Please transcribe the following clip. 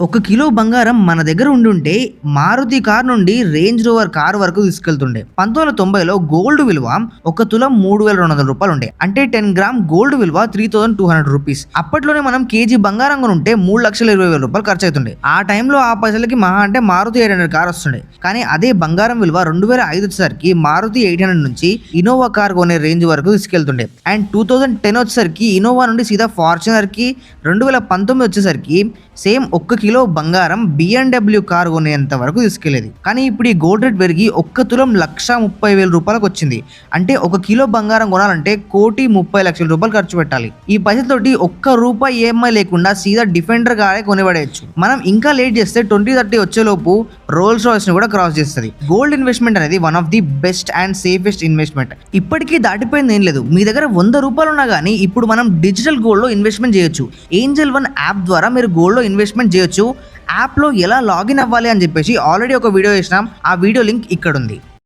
1 kilo బంగారం మన దగ్గర ఉండుంటే మారుతి కార్ నుండి రేంజ్ రోవర్ కార్ వరకు తీసుకెళ్తుండే. 1990లో గోల్డ్ విలువ 1 తులం 3200 రూపాయలు ఉండే. అంటే 10 గ్రామ్ గోల్డ్ విలువ 3200 రూపీస్. అప్పట్లోనే మనం కేజీ బంగారం కొనుంటే 3,20,000 రూపాయలు ఖర్చు అవుతుండే. ఆ టైంలో ఆ పైసలకి మహా అంటే మారుతి 800 కార్ వస్తుండే. కానీ అదే బంగారం విలువ 2005 వచ్చేసరికి మారుతి 800 నుంచి ఇన్నోవా కార్ కొనే రేంజ్ వరకు తీసుకెళ్తుండే. అండ్ 2010 వచ్చేసరికి ఇన్నోవా నుండి సీదా ఫార్చునర్ కి, 2019 వచ్చేసరికి సేమ్ 1 కిలో బంగారం BMW కార్ కొనేంత వరకు తీసుకెళ్లేది. కానీ ఇప్పుడు ఈ గోల్డ్ రేట్ పెరిగి 1 తులం 1,30,000 రూపాయలకు వచ్చింది. అంటే 1 కిలో బంగారం కొనాలంటే 1,30,00,000 రూపాయలు ఖర్చు పెట్టాలి. ఈ పైసలతోటి ₹1 EMI లేకుండా సీదా డిఫెండర్ కారే కొనిపడేయచ్చు. మనం ఇంకా లేట్ చేస్తే 2030 వచ్చేలోపు రోల్స్ రాయ్స్ ని కూడా క్రాస్ చేస్తుంది. గోల్డ్ ఇన్వెస్ట్మెంట్ అనేది one of the best and safest investment. ఇప్పటికీ దాటిపోయింది ఏం లేదు. మీ దగ్గర ₹100 ఉన్నా కానీ ఇప్పుడు మనం డిజిటల్ గోల్డ్ లో ఇన్వెస్ట్మెంట్ చేయొచ్చు. ఏంజల్ వన్ యాప్ ద్వారా మీరు గోల్డ్ లో ఇన్వెస్ట్మెంట్ చేయొచ్చు. యాప్ లో ఎలా లాగిన్ అవ్వాలి అని చెప్పేసి ఆల్రెడీ ఒక వీడియో చేసినాం. ఆ వీడియో లింక్ ఇక్కడ ఉంది.